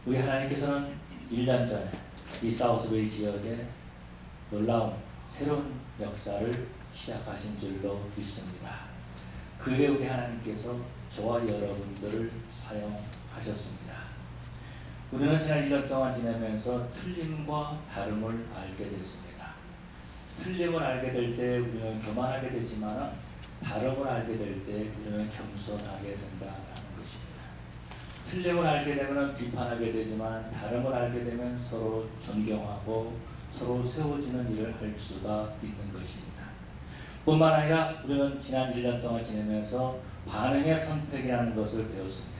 우리 하나님께서는 1년 전에 이 사우스웨이 지역에 놀라운 새로운 역사를 시작하신 줄로 믿습니다. 그 후에 우리 하나님께서 저와 여러분들을 사용하셨습니다. 우리는 지난 1년 동안 지내면서 틀림과 다름을 알게 됐습니다. 틀림을 알게 될 때 우리는 교만하게 되지만 다름을 알게 될 때 우리는 겸손하게 된다라는 것입니다. 틀림을 알게 되면 비판하게 되지만 다름을 알게 되면 서로 존경하고 서로 세워지는 일을 할 수가 있는 것입니다. 뿐만 아니라 우리는 지난 1년 동안 지내면서 반응의 선택이라는 것을 배웠습니다.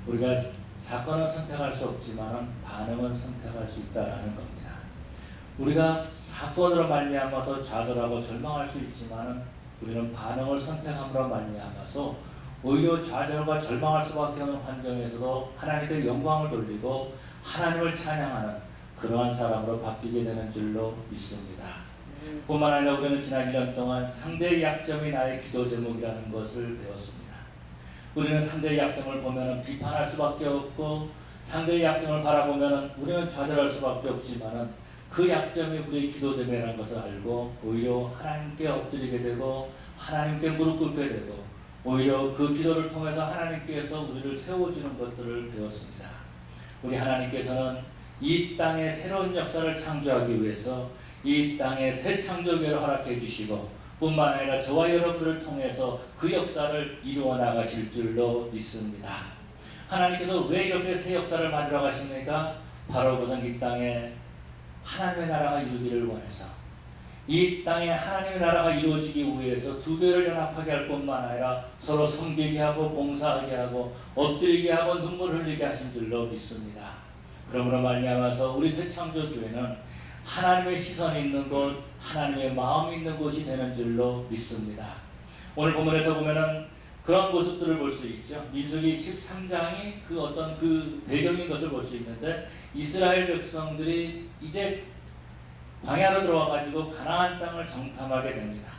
우리가 사건은 선택할 수 없지만 반응은 선택할 수 있다는 겁니다. 우리가 사건으로 말미암아서 좌절하고 절망할 수 있지만 우리는 반응을 선택함으로 말미암아서 오히려 좌절과 절망할 수밖에 없는 환경에서도 하나님께 영광을 돌리고 하나님을 찬양하는 그러한 사람으로 바뀌게 되는 줄로 믿습니다. 뿐만 아니라 우리는 지난 1년 동안 상대의 약점이 나의 기도 제목이라는 것을 배웠습니다. 우리는 상대의 약점을 보면 비판할 수밖에 없고 상대의 약점을 바라보면 우리는 좌절할 수밖에 없지만 그 약점이 우리의 기도 제목이라는 것을 알고 오히려 하나님께 엎드리게 되고 하나님께 무릎 꿇게 되고 오히려 그 기도를 통해서 하나님께서 우리를 세워주는 것들을 배웠습니다. 우리 하나님께서는 이 땅에 새로운 역사를 창조하기 위해서 이 땅에 새 창조기를 허락해 주시고 뿐만 아니라 저와 여러분들을 통해서 그 역사를 이루어 나가실 줄로 믿습니다. 하나님께서 왜 이렇게 새 역사를 만들어 가십니까? 바로 그것은 이 땅에 하나님의 나라가 이루기를 원해서 이 땅에 하나님의 나라가 이루어지기 위해서 두 교회를 연합하게 할 뿐만 아니라 서로 섬기게 하고 봉사하게 하고 엎드리게 하고 눈물 흘리게 하신 줄로 믿습니다. 그러므로 말미암아서 우리 새창조교회는 하나님의 시선이 있는 곳, 하나님의 마음이 있는 곳이 되는 줄로 믿습니다. 오늘 본문에서 보면은 그런 모습들을 볼 수 있죠. 민수기 13장이 그 어떤 그 배경인 것을 볼 수 있는데 이스라엘 백성들이 이제 광야로 들어와 가지고 가나안 땅을 정탐하게 됩니다.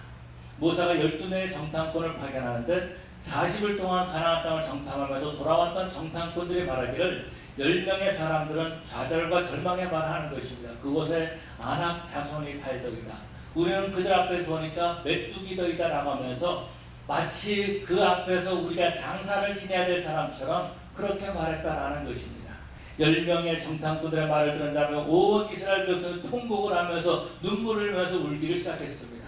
모세가 12명의 정탐꾼을 파견하는데 40일 동안 가나안 땅을 정탐하면서 돌아왔던 정탐꾼들이 말하기를 10명의 사람들은 좌절과 절망에 말하는 것입니다. 그곳에 아낙 자손이 살더이다. 우리는 그들 앞에서 보니까 메뚜기더이다 라고 하면서 마치 그 앞에서 우리가 장사를 지내야 될 사람처럼 그렇게 말했다라는 것입니다. 10명의 정탐꾼들의 말을 들은 다음에 온 이스라엘 백성이 통곡을 하면서 눈물을 흘리면서 울기를 시작했습니다.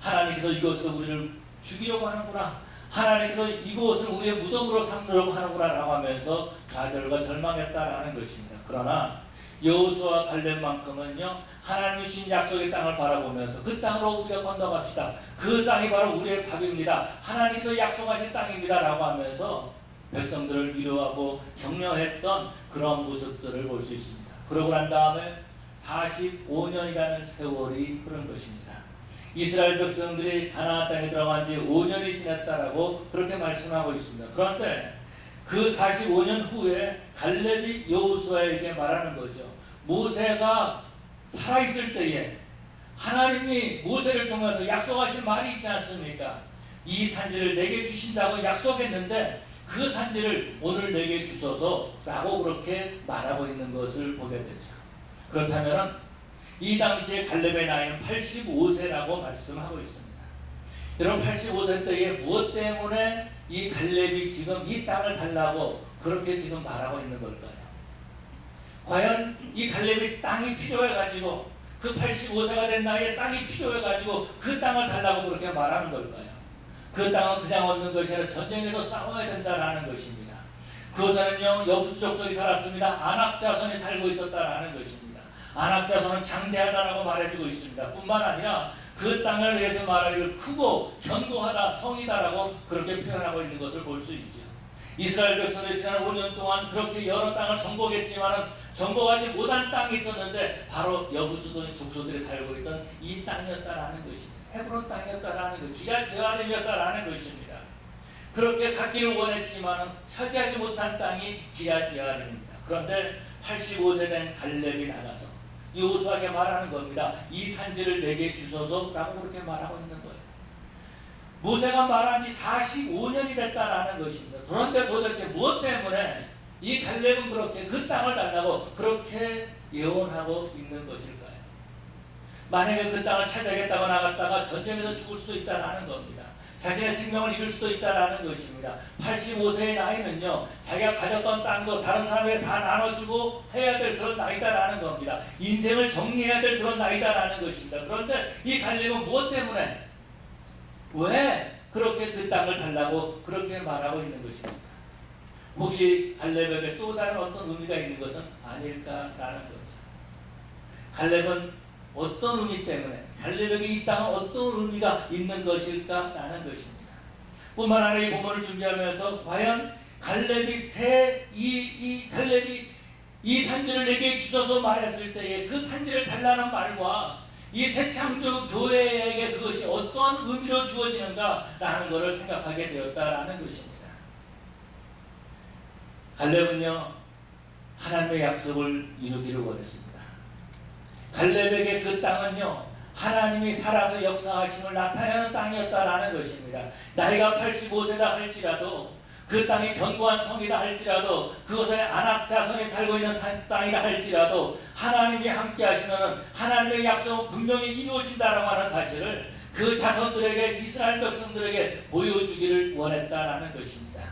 하나님께서 이곳에서 우리를 죽이려고 하는구나. 하나님께서 이곳을 우리의 무덤으로 삼으려고 하는구나 라고 하면서 좌절과 절망했다라는 것입니다. 그러나 여호수아와 갈렙만큼은요 하나님이 주신 약속의 땅을 바라보면서 그 땅으로 우리가 건너갑시다. 그 땅이 바로 우리의 밥입니다. 하나님께서 약속하신 땅입니다 라고 하면서 백성들을 위로하고 격려했던 그런 모습들을 볼 수 있습니다. 그러고 난 다음에 45년이라는 세월이 흐른 것입니다. 이스라엘 백성들이 가나안 땅에 들어간 지 5년이 지났다라고 그렇게 말씀하고 있습니다. 그런데 그 45년 후에 갈렙이 여호수아에게 말하는 거죠. 모세가 살아있을 때에 하나님이 모세를 통해서 약속하신 말이 있지 않습니까? 이 산지를 내게 주신다고 약속했는데 그 산지를 오늘 내게 주소서 라고 그렇게 말하고 있는 것을 보게 되죠. 그렇다면 이 당시에 갈렙의 나이는 85세라고 말씀하고 있습니다. 여러분 85세 때에 무엇 때문에 이 갈렙이 지금 이 땅을 달라고 그렇게 지금 말하고 있는 걸까요? 과연 이 갈렙이 땅이 필요해가지고 그 85세가 된 나이에 땅이 필요해가지고 그 땅을 달라고 그렇게 말하는 걸까요? 그 땅은 그냥 얻는 것이 아니라 전쟁에서 싸워야 된다라는 것입니다. 그곳에는요 여부수 족속이 살았습니다. 아낙 자손이 살고 있었다라는 것입니다. 아낙 자손은 장대하다라고 말해주고 있습니다. 뿐만 아니라 그 땅을 위해서 말하기를 크고 견고하다, 성이다라고 그렇게 표현하고 있는 것을 볼 수 있죠. 이스라엘 백성들이 지난 5년 동안 그렇게 여러 땅을 정복했지만 정복하지 못한 땅이 있었는데 바로 여부수 족속들이 살고 있던 이 땅이었다라는 것입니다. 헤브론 땅이었다라는 것, 기럇 여아림이었다라는 것입니다. 그렇게 갖기를 원했지만 차지하지 못한 땅이 기럇 여아림입니다. 그런데 85세 된 갈렙이 나가서 여호수아에게 말하는 겁니다. 이 산지를 내게 주소서라고 그렇게 말하고 있는 거예요. 모세가 말한 지 45년이 됐다라는 것입니다. 그런데 도대체 무엇 때문에 이 갈렙은 그렇게 그 땅을 달라고 그렇게 예언하고 있는 것일까요? 만약에 그 땅을 차지하겠다고 나갔다가 전쟁에서 죽을 수도 있다는 겁니다. 자신의 생명을 잃을 수도 있다는 것입니다. 85세의 나이는요, 자기가 가졌던 땅도 다른 사람에게 다 나눠주고 해야 될 그런 나이다라는 겁니다. 인생을 정리해야 될 그런 나이다라는 것입니다. 그런데 이 갈렙은 무엇 때문에, 왜 그렇게 그 땅을 달라고 그렇게 말하고 있는 것입니까? 혹시 갈렙에게 또 다른 어떤 의미가 있는 것은 아닐까라는 거죠. 갈렙은 어떤 의미 때문에, 갈렙에게 이 땅은 어떤 의미가 있는 것일까라는 것입니다. 뿐만 아니라 이 본문을 준비하면서 과연 갈렙이 갈렙이 이 산지를 내게 주셔서 말했을 때에 그 산지를 달라는 말과 이 새창조 교회에게 그것이 어떠한 의미로 주어지는가라는 것을 생각하게 되었다라는 것입니다. 갈렙은요, 하나님의 약속을 이루기를 원했습니다. 갈렙에게 그 땅은요, 하나님이 살아서 역사하심을 나타내는 땅이었다라는 것입니다. 나이가 85세다 할지라도, 그 땅이 견고한 성이다 할지라도, 그곳에 아낙 자손이 살고 있는 땅이다 할지라도 하나님이 함께 하시면 하나님의 약속은 분명히 이루어진다라고 하는 사실을 그 자손들에게, 이스라엘 백성들에게 보여주기를 원했다라는 것입니다.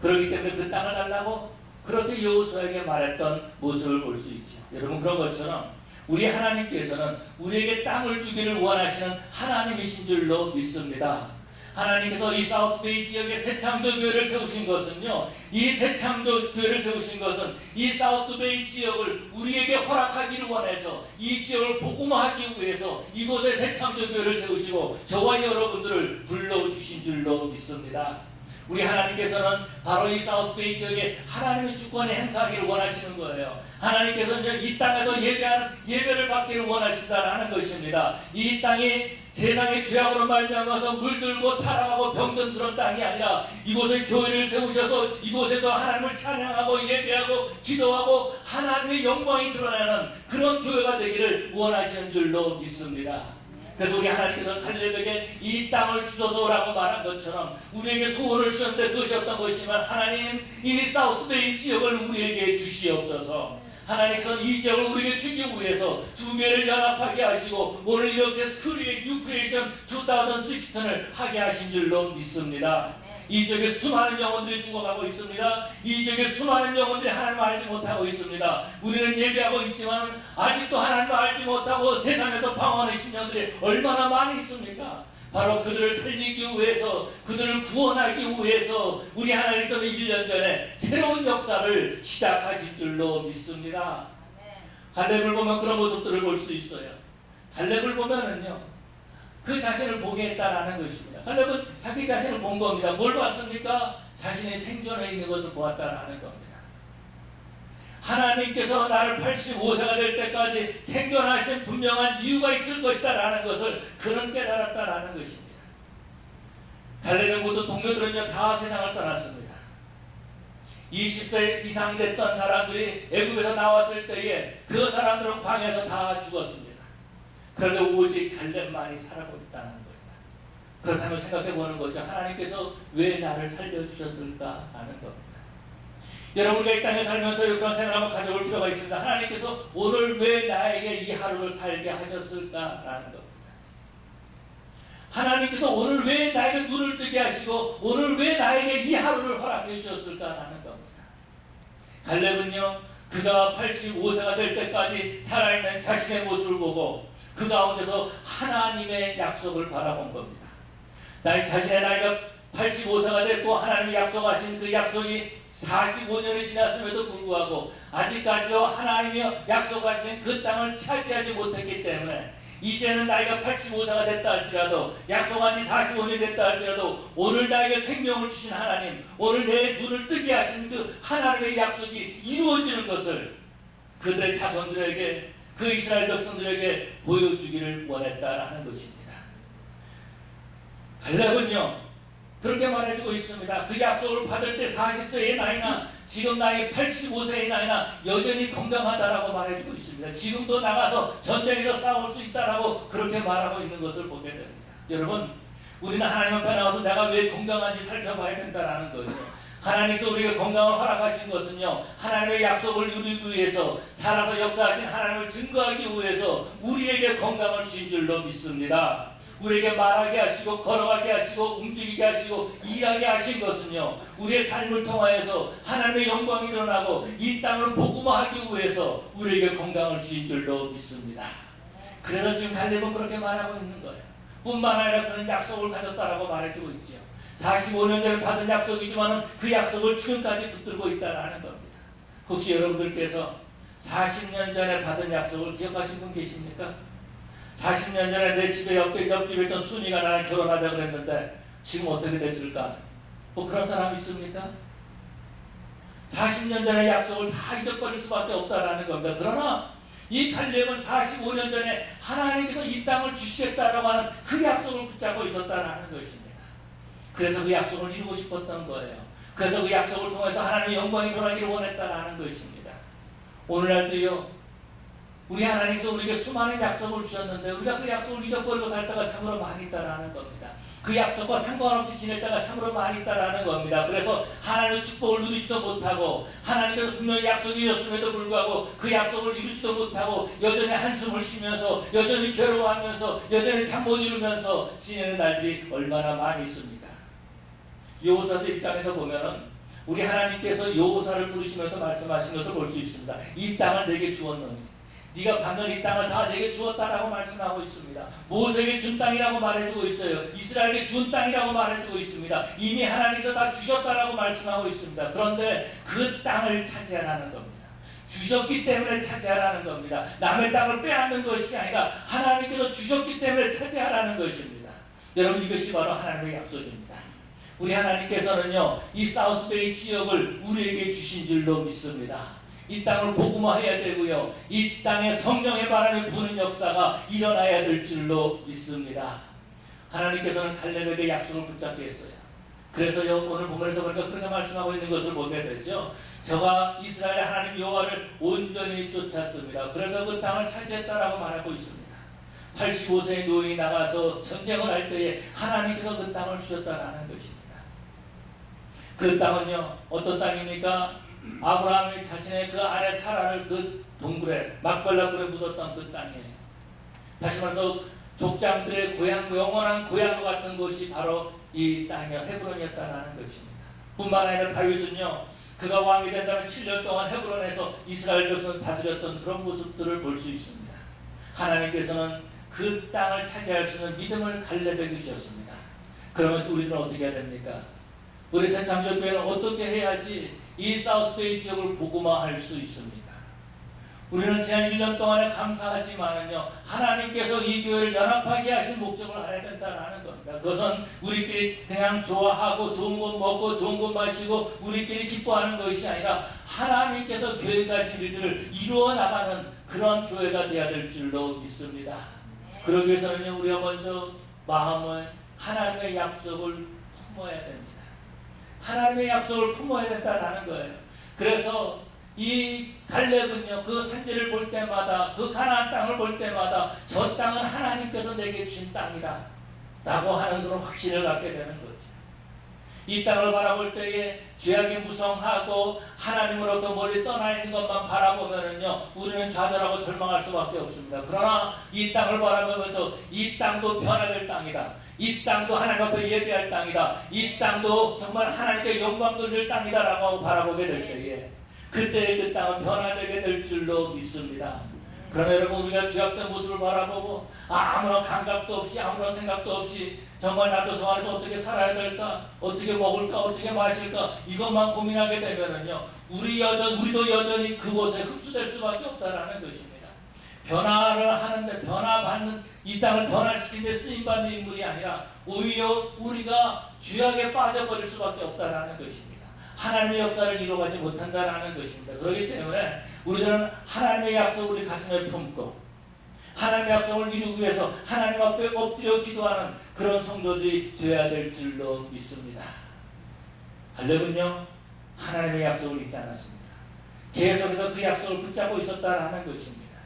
그렇기 때문에 그 땅을 달라고 그렇게 여호수아에게 말했던 모습을 볼 수 있죠. 여러분, 그런 것처럼 우리 하나님께서는 우리에게 땅을 주기를 원하시는 하나님이신 줄로 믿습니다. 하나님께서 이 사우스베이 지역에 새창조 교회를 세우신 것은요, 이 새창조 교회를 세우신 것은 이 사우스베이 지역을 우리에게 허락하기를 원해서, 이 지역을 복음화하기 위해서 이곳에 새창조 교회를 세우시고 저와 여러분들을 불러주신 줄로 믿습니다. 우리 하나님께서는 바로 이 사우스베이 지역에 하나님의 주권을 행사하기를 원하시는 거예요. 하나님께서는 이 땅에서 예배를 받기를 원하신다라는 것입니다. 이 땅이 세상의 죄악으로 말미암아서 물들고 타락하고 병든 그런 땅이 아니라 이곳에 교회를 세우셔서 이곳에서 하나님을 찬양하고 예배하고 기도하고 하나님의 영광이 드러나는 그런 교회가 되기를 원하시는 줄로 믿습니다. 그래서 우리 하나님께서는 갈렙에게 이 땅을 주소서라고 말한 것처럼 우리에게 소원을 주셨는데 그것이 어떤 것이지만, 하나님, 이 사우스베이 지역을 우리에게 주시옵소서. 하나님께서는 이 지역을 우리에게 주기 위해서 두 개를 연합하게 하시고 오늘 이렇게 뉴크리에이션 2016을 하게 하신 줄로 믿습니다. 이 지역에 수많은 영혼들이 죽어가고 있습니다. 이 지역에 수많은 영혼들이 하나님을 알지 못하고 있습니다. 우리는 예배하고 있지만 아직도 하나님을 알지 못하고 세상에서 방황하는 심령들이 얼마나 많이 있습니까? 바로 그들을 살리기 위해서, 그들을 구원하기 위해서 우리 하나님께서는 1년 전에 새로운 역사를 시작하실 줄로 믿습니다. 갈렙을 보면 그런 모습들을 볼 수 있어요. 갈렙을 보면은요, 그 자신을 보게 했다라는 것입니다. 갈렙은 자기 자신을 본 겁니다. 뭘 봤습니까? 자신의 생존에 있는 것을 보았다라는 겁니다. 하나님께서 나를 85세가 될 때까지 생존하신 분명한 이유가 있을 것이다 라는 것을 그는 깨달았다라는 것입니다. 갈렙의 모든 동료들은요, 다 세상을 떠났습니다. 20세 이상 됐던 사람들이 애굽에서 나왔을 때에 그 사람들은 광야에서 다 죽었습니다. 그런데 오직 갈렙만이 살아고 있다는 겁니다. 그렇다면 생각해 보는 거죠. 하나님께서 왜 나를 살려주셨을까라는 겁니다. 여러분과 이 땅에 살면서 그런 생각을 한번 가져볼 필요가 있습니다. 하나님께서 오늘 왜 나에게 이 하루를 살게 하셨을까라는 겁니다. 하나님께서 오늘 왜 나에게 눈을 뜨게 하시고 오늘 왜 나에게 이 하루를 허락해 주셨을까라는 겁니다. 갈렙은요, 그가 85세가 될 때까지 살아있는 자신의 모습을 보고 그 가운데서 하나님의 약속을 바라본 겁니다. 자신의 나이가 85세가 됐고 하나님이 약속하신 그 약속이 45년이 지났음에도 불구하고 아직까지도 하나님이 약속하신 그 땅을 차지하지 못했기 때문에 이제는 나이가 85세가 됐다 할지라도, 약속한 지 45년이 됐다 할지라도 오늘 나에게 생명을 주신 하나님, 오늘 내 눈을 뜨게 하신 그 하나님의 약속이 이루어지는 것을 그들의 자손들에게, 그 이스라엘 백성들에게 보여주기를 원했다라는 것입니다. 갈렙은요, 그렇게 말해주고 있습니다. 그 약속을 받을 때 40세의 나이나 지금 나이 85세의 나이나 여전히 건강하다라고 말해주고 있습니다. 지금도 나가서 전쟁에서 싸울 수 있다라고 그렇게 말하고 있는 것을 보게 됩니다. 여러분, 우리는 하나님 앞에 나와서 내가 왜 건강한지 살펴봐야 된다라는 거죠. 하나님께서 우리에게 건강을 허락하신 것은요, 하나님의 약속을 이루기 위해서, 살아서 역사하신 하나님을 증거하기 위해서 우리에게 건강을 주신 줄로 믿습니다. 우리에게 말하게 하시고 걸어가게 하시고 움직이게 하시고 일하게 하신 것은요, 우리의 삶을 통하여서 하나님의 영광이 일어나고 이 땅을 복음화하기 위해서 우리에게 건강을 주신 줄로 믿습니다. 그래서 지금 갈렙은 그렇게 말하고 있는 거예요. 뿐만 아니라 그는 약속을 가졌다라고 말해주고 있죠. 45년 전에 받은 약속이지만 그 약속을 지금까지 붙들고 있다는 겁니다. 혹시 여러분들께서 40년 전에 받은 약속을 기억하신 분 계십니까? 40년 전에 내 집에 옆집에 있던 순이가 나랑 결혼하자 그랬는데 지금 어떻게 됐을까? 뭐 그런 사람 있습니까? 40년 전에 약속을 다 잊어버릴 수밖에 없다라는 겁니다. 그러나 이 갈렙은 45년 전에 하나님께서 이 땅을 주시겠다라고 하는 그 약속을 붙잡고 있었다라는 것입니다. 그래서 그 약속을 이루고 싶었던 거예요. 그래서 그 약속을 통해서 하나님의 영광이 드러나기를 원했다라는 것입니다. 오늘날도요, 우리 하나님께서 우리에게 수많은 약속을 주셨는데 우리가 그 약속을 잊어버리고 살다가 참으로 많이 있다라는 겁니다. 그 약속과 상관없이 지낼 때가 참으로 많이 있다라는 겁니다. 그래서 하나님의 축복을 누리지도 못하고, 하나님께서 분명히 약속이 줬음에도 불구하고 그 약속을 이루지도 못하고 여전히 한숨을 쉬면서, 여전히 괴로워하면서, 여전히 잠 못 이루면서 지내는 날들이 얼마나 많이 있습니까? 여호수아서 1장에서 보면은 우리 하나님께서 여호수아를 부르시면서 말씀하신 것을 볼 수 있습니다. 이 땅을 내게 주었노니 네가 받는 이 땅을 다 내게 주었다라고 말씀하고 있습니다. 모세에게 준 땅이라고 말해주고 있어요. 이스라엘에게 준 땅이라고 말해주고 있습니다. 이미 하나님께서 다 주셨다라고 말씀하고 있습니다. 그런데 그 땅을 차지하라는 겁니다. 주셨기 때문에 차지하라는 겁니다. 남의 땅을 빼앗는 것이 아니라 하나님께서 주셨기 때문에 차지하라는 것입니다. 여러분, 이것이 바로 하나님의 약속입니다. 우리 하나님께서는요, 이 사우스베이 지역을 우리에게 주신 줄로 믿습니다. 이 땅을 복음화해야 되고요, 이 땅에 성령의 바람이 부는 역사가 일어나야 될 줄로 믿습니다. 하나님께서는 갈렙에게 약속을 붙잡게 했어요. 그래서요, 오늘 본문에서 보니까 그렇게 말씀하고 있는 것을 보게 되죠. 저가 이스라엘의 하나님 여호와를 온전히 쫓았습니다. 그래서 그 땅을 차지했다라고 말하고 있습니다. 85세의 노인이 나가서 전쟁을 할 때에 하나님께서 그 땅을 주셨다라는 것입니다. 그 땅은요, 어떤 땅입니까? 아브라함이 자신의 그 아내 사라를 그 동굴에, 막발라굴에 묻었던 그 땅이에요. 다시 말해서 족장들의 고향, 영원한 고향과 같은 곳이 바로 이 땅이요, 헤브론이었다는 것입니다. 뿐만 아니라 다윗은요, 그가 왕이 된다면 7년 동안 헤브론에서 이스라엘 백성을 다스렸던 그런 모습들을 볼 수 있습니다. 하나님께서는 그 땅을 차지할 수 있는 믿음을 갈렙에게 주셨습니다. 그러면 우리는 어떻게 해야 됩니까? 우리 새창조교회는 어떻게 해야지 이 사우스베이 지역을 복음화할 수 있습니까? 우리는 지난 1년 동안에 감사하지만은요, 하나님께서 이 교회를 연합하게 하신 목적을 알아야 된다는 겁니다. 그것은 우리끼리 그냥 좋아하고 좋은 것 먹고 좋은 것 마시고 우리끼리 기뻐하는 것이 아니라 하나님께서 교회가 하신 일들을 이루어 나가는 그런 교회가 되어야 될 줄로 믿습니다. 그러기 위해서는요, 우리가 먼저 마음을 하나님의 약속을 품어야 됩니다. 하나님의 약속을 품어야 된다는 거예요. 그래서 이 갈렙은요, 그 산지를 볼 때마다, 그 가나안 땅을 볼 때마다 저 땅은 하나님께서 내게 주신 땅이다 라고 하는 그런 확신을 갖게 되는 거죠. 이 땅을 바라볼 때에 죄악이 무성하고 하나님으로부터 멀리 떠나 있는 것만 바라보면은요, 우리는 좌절하고 절망할 수밖에 없습니다. 그러나 이 땅을 바라보면서 이 땅도 변화될 땅이다, 이 땅도 하나님 앞에 예배할 땅이다, 이 땅도 정말 하나님께 영광 돌릴 땅이다 라고 바라보게 될 때에 그때 그 땅은 변화되게 될 줄로 믿습니다. 그러나 여러분, 우리가 죄악된 모습을 바라보고 아무런 감각도 없이 아무런 생각도 없이 정말 나도 저 안에서 어떻게 살아야 될까, 어떻게 먹을까, 어떻게 마실까, 이것만 고민하게 되면은요, 우리도 여전히 그곳에 흡수될 수밖에 없다라는 것입니다. 변화를 하는데, 변화받는 이 땅을 변화시키는 데 쓰임받는 인물이 아니라 오히려 우리가 죄악에 빠져버릴 수밖에 없다라는 것입니다. 하나님의 역사를 이루어가지 못한다라는 것입니다. 그렇기 때문에 우리들은 하나님의 약속을 우리 가슴에 품고 하나님의 약속을 이루기 위해서 하나님 앞에 엎드려 기도하는 그런 성도들이 되어야 될 줄로 믿습니다. 갈렙은요, 하나님의 약속을 잊지 않았습니다. 계속해서 그 약속을 붙잡고 있었다라는 것입니다.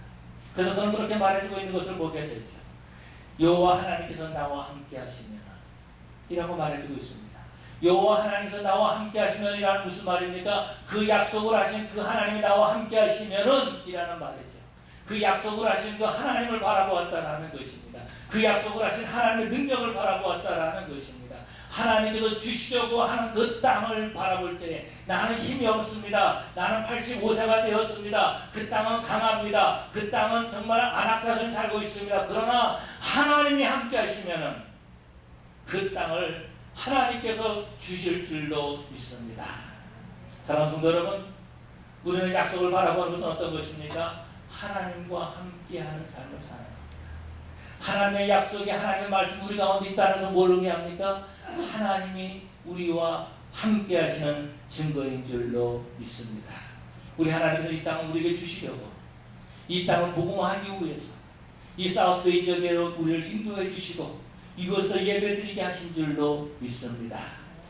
그래서 그는 그렇게 말해주고 있는 것을 보게 되죠. 여호와 하나님께서 나와 함께 하시면 이라고 말해주고 있습니다. 여호와 하나님께서 나와 함께 하시면이라는 무슨 말입니까? 그 약속을 하신 그 하나님이 나와 함께 하시면은 이라는 말이죠. 그 약속을 하신 그 하나님을 바라보았다라는 것입니다. 그 약속을 하신 하나님의 능력을 바라보았다라는 것입니다. 하나님께서 주시려고 하는 그 땅을 바라볼 때 나는 힘이 없습니다. 나는 85세가 되었습니다. 그 땅은 강합니다. 그 땅은 정말 안악사순 살고 있습니다. 그러나 하나님이 함께 하시면은 그 땅을 하나님께서 주실 줄로 믿습니다. 사랑하는 성도 여러분, 우리는 약속을 바라보는 것은 어떤 것입니까? 하나님과 함께하는 삶을 사는 겁니다. 하나님의 약속이 하나님의 말씀 우리 가운데 있다는 것은 뭘 의미합니까? 하나님이 우리와 함께 하시는 증거인 줄로 믿습니다. 우리 하나님께서 이 땅을 우리에게 주시려고 이 땅을 복음화하기 위해서 이 사우스베이 지역에 우리를 인도해 주시고 이곳에서 예배드리게 하신 줄로 믿습니다.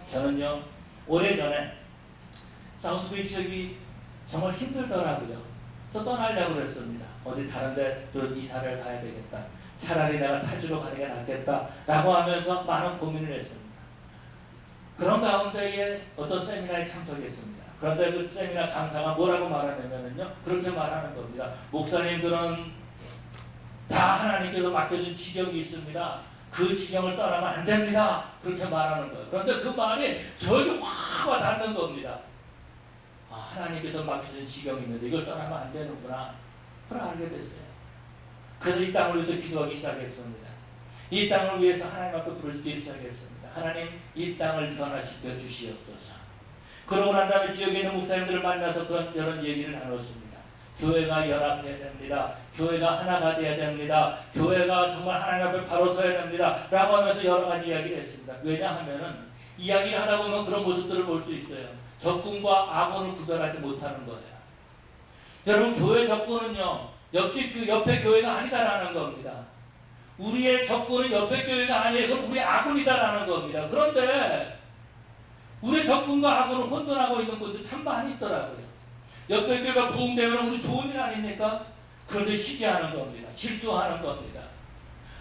저는요 오래전에 사우스베이 지역이 정말 힘들더라고요. 또 떠나려고 그랬습니다. 어디 다른 데로 이사를 가야 되겠다. 차라리 내가 타주로 가는 게 낫겠다 라고 하면서 많은 고민을 했습니다. 그런 가운데에 어떤 세미나에 참석했습니다. 그런데 그 세미나 강사가 뭐라고 말하냐면요 그렇게 말하는 겁니다. 목사님들은 다 하나님께서 맡겨준 지경이 있습니다. 그 지경을 떠나면 안 됩니다. 그렇게 말하는 거예요. 그런데 그 말이 저에게 확 와닿는 겁니다. 하나님께서 맡겨준 지경이 있는데 이걸 떠나면 안 되는구나. 그걸 알게 됐어요. 그래서 이 땅을 위해서 기도하기 시작했습니다. 이 땅을 위해서 하나님 앞에 부르기 시작했습니다. 하나님 이 땅을 변화시켜 주시옵소서. 그러고 난 다음에 지역에 있는 목사님들을 만나서 그런 얘기를 나눴습니다. 교회가 연합해야 됩니다. 교회가 하나가 돼야 됩니다. 교회가 정말 하나님 앞에 바로 서야 됩니다. 라고 하면서 여러 가지 이야기를 했습니다. 왜냐하면 이야기를 하다 보면 그런 모습들을 볼 수 있어요. 적군과 악원을 구별하지 못하는 거예요. 여러분 교회 적군은요 옆에 교회가 아니다라는 겁니다. 우리의 적군은 옆에 교회가 아니에요. 그건 우리의 아군이다라는 겁니다. 그런데 우리의 적군과 아군을 혼돈하고 있는 분들 참 많이 있더라고요. 옆에 교회가 부흥되면 우리 좋은 일 아닙니까? 그런데 시기하는 겁니다. 질투하는 겁니다.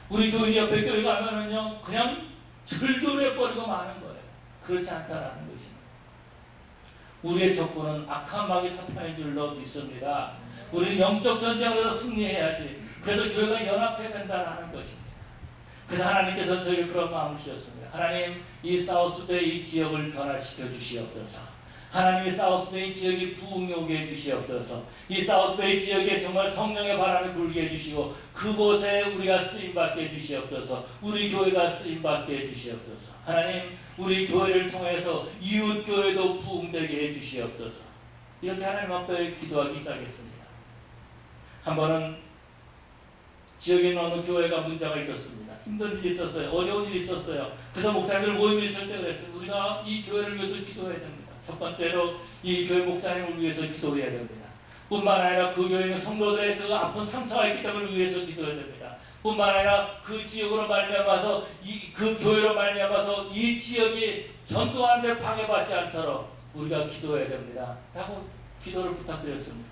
우리 교인이 옆에 교회 가면은요 그냥 절도해버리고 마는 거예요. 그렇지 않다라는 것입니다. 우리의 적군은 악한 마귀 사탄인 줄로 믿습니다. 우리는 영적 전쟁에서 승리해야지. 그래서 교회가 연합해야 된다는 것입니다. 그래서 하나님께서 저에게 그런 마음을 주셨습니다. 하나님 이 사우스베이 지역을 변화시켜 주시옵소서. 하나님 이 사우스베이 지역이 부흥이 오게 해주시옵소서. 이 사우스베이 지역에 정말 성령의 바람이 불게 해주시고 그곳에 우리가 쓰임받게 해주시옵소서. 우리 교회가 쓰임받게 해주시옵소서. 하나님 우리 교회를 통해서 이웃 교회도 부흥되게 해주시옵소서. 이렇게 하나님 앞에 기도하기 시작했습니다. 한 번은 지역에 있는 어느 교회가 문제가 있었습니다. 힘든 일이 있었어요. 어려운 일이 있었어요. 그래서 목사님들 모임이 있을 때 그랬어요. 우리가 이 교회를 위해서 기도해야 됩니다. 첫 번째로 이 교회 목사님을 위해서 기도해야 됩니다. 뿐만 아니라 그 교회 있는 성도들의 그 아픈 상처가 있기 때문에 위해서 기도해야 됩니다. 뿐만 아니라 그 지역으로 말미암아서 그 교회로 말미암아서 이 지역이 전도하는데 방해받지 않도록 우리가 기도해야 됩니다. 라고 기도를 부탁드렸습니다.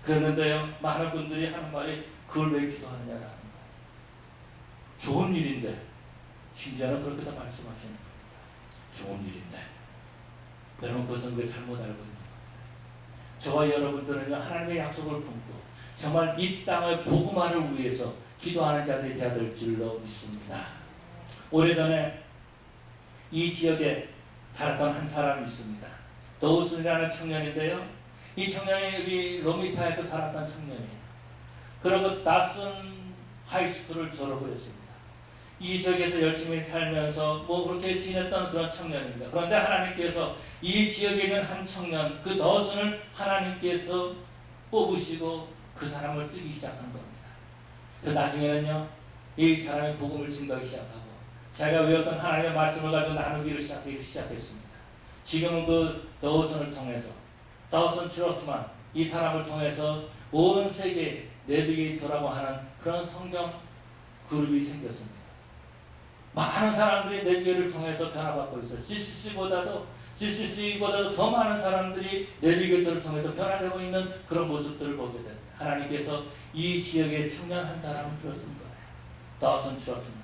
그랬는데요 많은 분들이 하는 말이 그걸 왜 기도하느냐라는 거예요. 좋은 일인데 심지어는 그렇게 다 말씀하시는 겁니다. 좋은 일인데 여러분 그것은 왜 잘못 알고 있는 겁니다. 저와 여러분들은요 하나님의 약속을 품고 정말 이 땅의 복음화를 위해서 기도하는 자들이 되어야 될 줄로 믿습니다. 오래전에 이 지역에 살았던 한 사람이 있습니다. 더우슨이라는 청년인데요 이 청년이 여기 로미타에서 살았던 청년이에요. 그리고 다슨 하이스쿨을 졸업을 했습니다. 이 지역에서 열심히 살면서 그렇게 지냈던 그런 청년입니다. 그런데 하나님께서 이 지역에 있는 한 청년, 그 더슨을 하나님께서 뽑으시고 그 사람을 쓰기 시작한 겁니다. 그 나중에는요, 이 사람의 복음을 증거하기 시작하고 자기가 외웠던 하나님의 말씀을 가지고 나누기를 시작했습니다. 지금은 그 더슨을 통해서 더슨 트로트만 이 사람을 통해서 온 세계 내비게이터라고 하는 그런 성경 그룹이 생겼습니다. 많은 사람들이 내비게이터를 통해서 변화받고 있어요. CCC보다도 더 많은 사람들이 내비게이터를 통해서 변화되고 있는 그런 모습들을 보게 됩니다. 하나님께서 이 지역의 청년 한 사람을 들었습니다. 더슨 트로트만.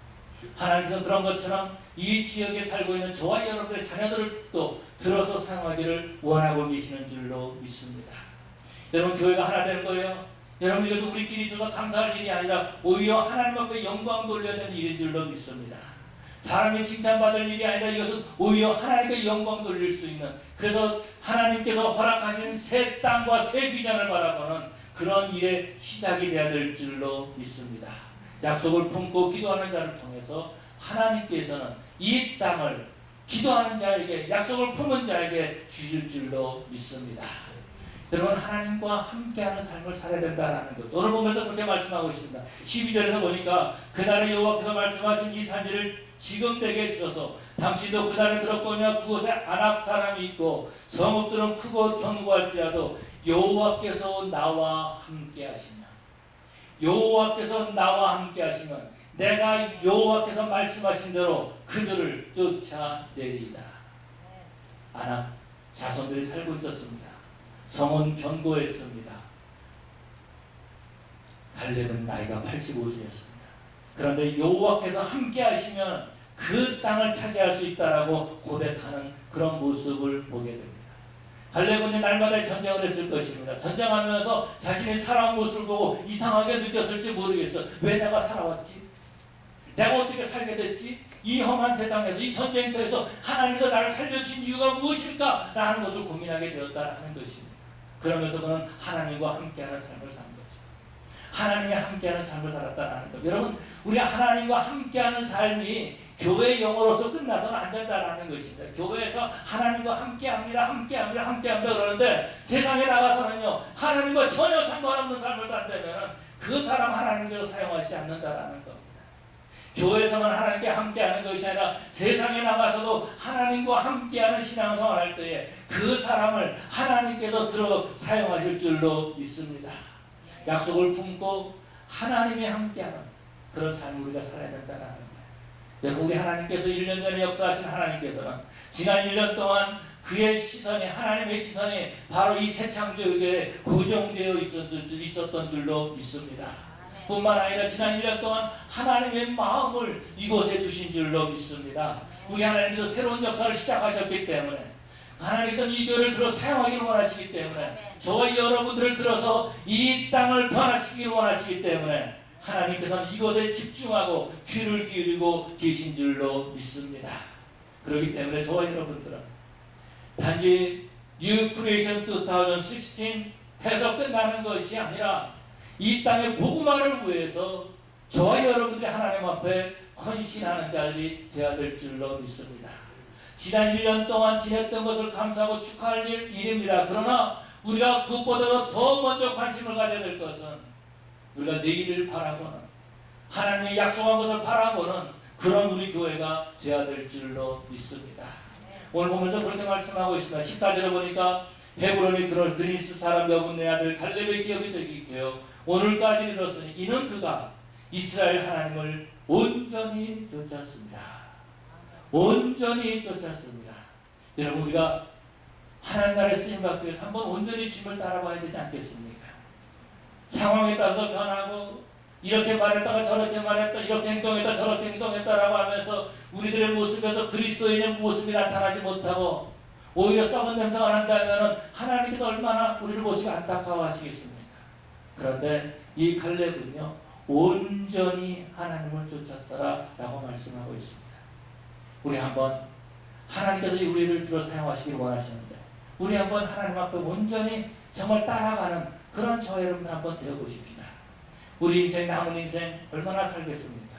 하나님께서 그런 것처럼 이 지역에 살고 있는 저와 여러분들의 자녀들을 또 들어서 사용하기를 원하고 계시는 줄로 믿습니다. 여러분, 교회가 하나 되는 거예요. 여러분, 이것은 우리끼리 있어서 감사할 일이 아니라 오히려 하나님 앞에 영광 돌려야 되는 일인 줄로 믿습니다. 사람이 칭찬받을 일이 아니라 이것은 오히려 하나님께 영광 돌릴 수 있는, 그래서 하나님께서 허락하신 새 땅과 새 비전을 바라보는 그런 일의 시작이 되어야 될 줄로 믿습니다. 약속을 품고 기도하는 자를 통해서 하나님께서는 이 땅을 기도하는 자에게, 약속을 품은 자에게 주실 줄로 믿습니다. 여러분, 하나님과 함께하는 삶을 살아야 된다는 것, 오늘 보면서 그렇게 말씀하고 있습니다. 12절에서 보니까 그날에 여호와께서 말씀하신 이 산지를 지금 내게 해주셔서 당신도 그날에 들었거니와 그곳에 아낙 사람이 있고 성읍들은 크고 견고할지라도 여호와께서 나와 함께 하시며, 여호와께서 나와 함께 하시면 내가 여호와께서 말씀하신 대로 그들을 쫓아내리이다. 아낙 자손들이 살고 있었습니다. 성은 견고했습니다. 갈렙은 나이가 85세였습니다. 그런데 여호와께서 함께 하시면 그 땅을 차지할 수 있다라고 고백하는 그런 모습을 보게 됩니다. 갈렙은 날마다 전쟁을 했을 것입니다. 전쟁하면서 자신이 살아온 모습을 보고 이상하게 느꼈을지 모르겠어. 왜 내가 살아왔지? 내가 어떻게 살게 됐지? 이 험한 세상에서, 이 전쟁터에서 하나님께서 나를 살려주신 이유가 무엇일까? 라는 것을 고민하게 되었다는 것입니다. 그러면서 그는 하나님과 함께하는 삶을 산 거죠. 하나님이 함께하는 삶을 살았다는 것. 여러분, 우리 하나님과 함께하는 삶이 교회의 영어로서 끝나서는 안 된다는 것입니다. 교회에서 하나님과 함께합니다 그러는데 세상에 나가서는요, 하나님과 전혀 상관없는 삶을 산다면 그 사람 하나님께서 사용하지 않는다는 겁니다. 교회에서만 하나님께 함께하는 것이 아니라 세상에 나가서도 하나님과 함께하는 신앙생활을 할 때에 그 사람을 하나님께서 들어 사용하실 줄로 믿습니다. 약속을 품고 하나님이 함께하는 그런 삶을 우리가 살아야 된다는 거예요. 여러분, 우리 하나님께서 1년 전에 역사하신 하나님께서는 지난 1년 동안 그의 시선이, 하나님의 시선이 바로 이 새창조에게 고정되어 있었던 줄로 믿습니다. 뿐만 아니라 지난 1년 동안 하나님의 마음을 이곳에 주신 줄로 믿습니다. 우리 하나님께서 새로운 역사를 시작하셨기 때문에, 하나님께서는 이 교회를 들어 사용하기를 원하시기 때문에, 저와 여러분들을 들어서 이 땅을 변화시키기를 원하시기 때문에 하나님께서는 이곳에 집중하고 귀를 기울이고 계신 줄로 믿습니다. 그렇기 때문에 저와 여러분들은 단지 New Creation 2016 해서 끝나는 것이 아니라 이 땅의 복음화를 위해서 저와 여러분들이 하나님 앞에 헌신하는 자들이 되어야 될 줄로 믿습니다. 지난 1년 동안 지냈던 것을 감사하고 축하할 일입니다. 그러나 우리가 그것보다도 더 먼저 관심을 가져야 될 것은 우리가 내일을 바라보는, 하나님의 약속한 것을 바라보는 그런 우리 교회가 되어야 될 줄로 믿습니다. 오늘 보면서 그렇게 말씀하고 있습니다. 14절에 보니까 헤브론이 그리스 사람 여분 내 아들 갈렙의 기업이 되어 오늘까지 이르렀으니 이는 그가 이스라엘 하나님을 온전히 쫓았습니다. 온전히 쫓았습니다. 여러분, 우리가 하나님 나라에 쓰임받기 위해서 한번 온전히 주님을 따라가야 되지 않겠습니까? 상황에 따라서 변하고, 이렇게 말했다가 저렇게 말했다, 이렇게 행동했다 저렇게 행동했다라고 하면서 우리들의 모습에서 그리스도인의 모습이 나타나지 못하고 오히려 썩은 냄새가 난다면 하나님께서 얼마나 우리를 모시고 안타까워하시겠습니까? 그런데 이 갈렙은요, 온전히 하나님을 쫓았더라라고 말씀하고 있습니다. 우리 한번 하나님께서 우리를 들어 사용하시기를 원하시는데 우리 한번 하나님 앞에 온전히 정말 따라가는 그런 저와 여러분들 한번 되어보십시다. 우리 인생, 남은 인생 얼마나 살겠습니까?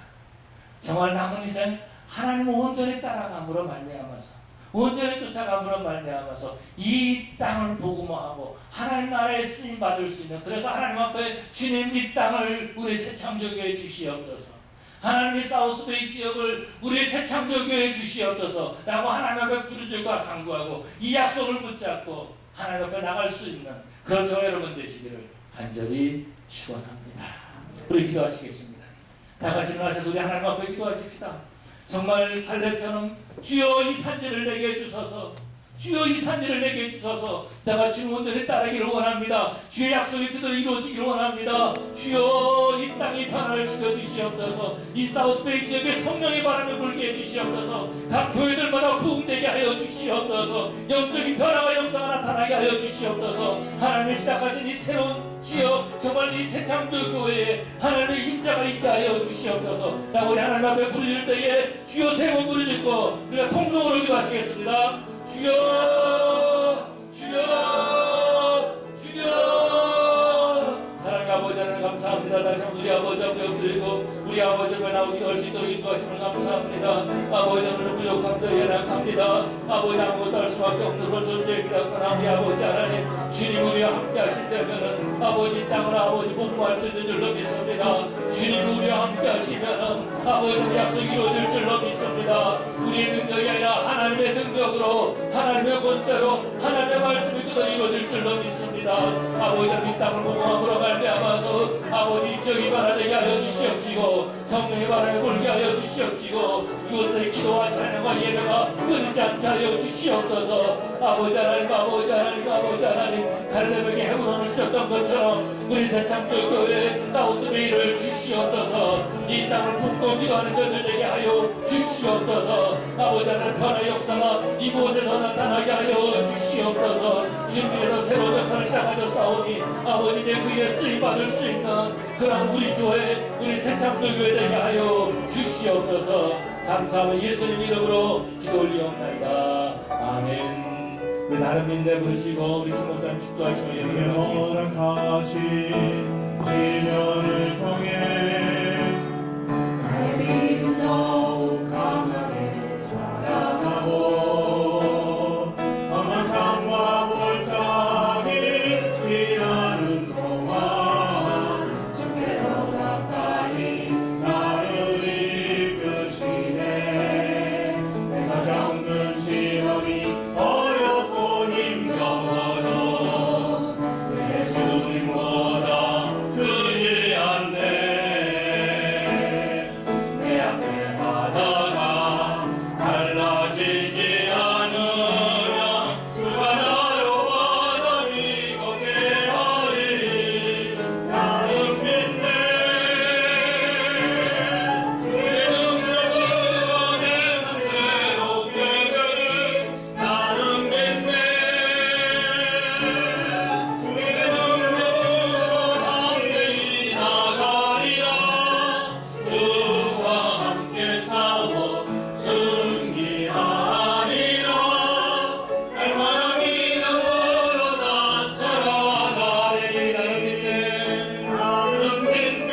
정말 남은 인생 하나님을 온전히 따라감으로 말미암아서, 온전히 쫓아감으로 말미암아서 이 땅을 복음화하고 하나님 나라에 쓰임 받을 수 있는, 그래서 하나님 앞에 주님 이 땅을 우리 새창조교회에 주시옵소서, 하나님의 사우스베이 지역을 우리 새창조교회에 주시옵소서 라고 하나님 앞에 부르짖고 간구하고 이 약속을 붙잡고 하나님 앞에 나갈 수 있는 그런 저 여러분 되시기를 간절히 축원합니다. 우리 기도하시겠습니다. 다 같이 일어나셔서 우리 하나님 앞에 기도하십시다. 정말 갈렙처럼 주여 이 산지를 내게 주소서, 주여 이 산지를 내게 주셔서 내가 주님 온전히 따르기를 원합니다. 주의 약속이 그대로 이루어지기를 원합니다. 주여 이 땅이 변화를 시켜주시옵소서. 이 사우스베이 지역에 성령의 바람을 불게 해주시옵소서. 각 교회들마다 부흥되게 하여 주시옵소서. 영적인 변화와 역사가 나타나게 하여 주시옵소서. 하나님이 시작하신 이 새로운 지역, 정말 이 새창조교회에 하나님의 임자가 있게 하여 주시옵소서. 우리 하나님 앞에 부르짖을 때에 주여 세 번 부르짖고 우리가 통성으로 기도하시겠습니다. 주여, 주여, 주여. 사랑하는 아버지 하나님 감사합니다. 다시 한번 우리 아버지 앞에 엎드리고 우리 아버지 앞에 나오기 할 수 있도록 인도하시면 감사합니다. 아버지 하나님 부족함도 연약합니다. 아버지 아무것도 할 수밖에 없는 그런 존재입니다. 그러나 우리 아버지 하나님 주님 우리와 함께 하신다면 아버지 이 땅을 아버지 복무할 수 있는 줄로 믿습니다. 주님 우리와 함께 하시면 아버지 약속이 이루어질 줄로 믿습니다. 우리의 능력이 아니라 하나님의 능력으로 하나님의 권세로 하나님의 말씀이 그대로 이루어질 줄로 믿습니다. 아버지 이 땅을 복무함으로 말미암아서 아버지 지역이 변화되게 하여 주시옵시고 성령의 바람에 불게 하여 주시옵시고 이곳의 기도와 찬양과 예배가 끊이지 않게 하여 주시옵소서. 아버지 하나님 아버지 하나님 아버지 하나님 갈렙에게 헤브론을 주셨던 것처럼 우리 새창조교회 사우스베이를 주시옵소서. 이 땅을 품고 기도하는 저들 되게 하여 주시옵소서. 아버지 하나님 변화의 역사가 이곳에서 나타나게 하여 주시옵소서. 주님께서 새로운 역사를 시작하셨사오니 아버지 이제 그의 쓰임받을 수 있는 그런 우리 교회 우리 새창조교회 되게 하여 주시옵소서. 감사하며 예수님 이름으로 기도 올리옵나이다. 아멘. 우리 나름 민대 부르시고 우리 신목사님 축도하시며 예배를 마치겠습니다. 허락하신 시련을 통해 나의 믿음 더욱 강하게 자라나고 험한 삶과 골짜기 지나는 동안 주께 더 가까이 나를 이끄시네. 내가 겪는 시험이 어렵고 힘겨워도 내 주님보다 크지 않네. 내 앞에 바다가 달라지지 않으냐. 주가 나로 바다니 걷게 하리. 나는 믿네. 주의 능력으로 내 삶 새롭게 되리. 나는 믿네. 주의 능력으로 담대히 나가리라. 주와 함께 싸워 승리하리라. 날마다 믿음으로 나 살아가리. 나는 믿네. 나는 믿네.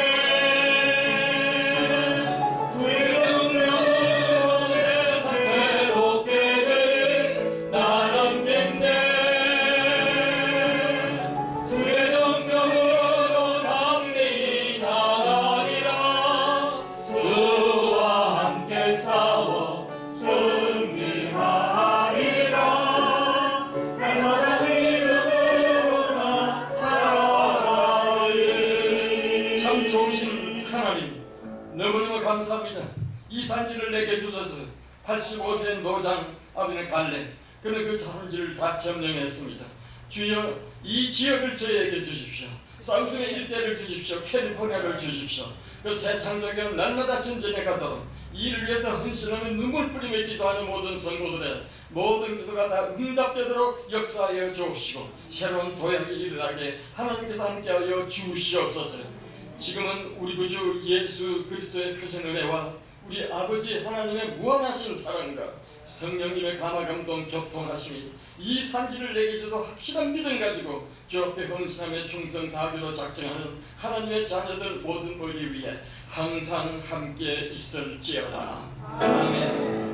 주의 능력으로 내 삶 새롭게 되리. 나는 믿네. 주의 능력으로 담대히 나가리라. 주와 함께 싸워 승리하리라. 날마다 믿음으로 나 살아가리. 참 좋으신 하나님, 너무너무 감사합니다. 이 산지를 내게 주셔서 85세 노장 아버지는 갈렙, 그는 그 산지를 다 점령했습니다. 주여 이 지역을 저에게 주십시오. 사우스웨이 일대를 주십시오. 캘리포니아를 주십시오. 그 새창조교회 날마다 전전해 가도록 이를 위해서 헌신하며 눈물 뿌리며 기도하는 모든 성도들의 모든 기도가 다 응답되도록 역사하여 주옵시고 새로운 도약이 일어나게 하나님께서 함께하여 주시옵소서. 지금은 우리 구주 예수 그리스도의 크신 은혜와 우리 아버지 하나님의 무한하신 사랑과 성령님의 감화감동 교통하심이 이 산지를 내게 줘도 확실한 믿음 가지고 주 앞에 헌신하며 충성 다하기로 작정하는 하나님의 자녀들 모든 머리 위에 항상 함께 있을지어다. 아멘.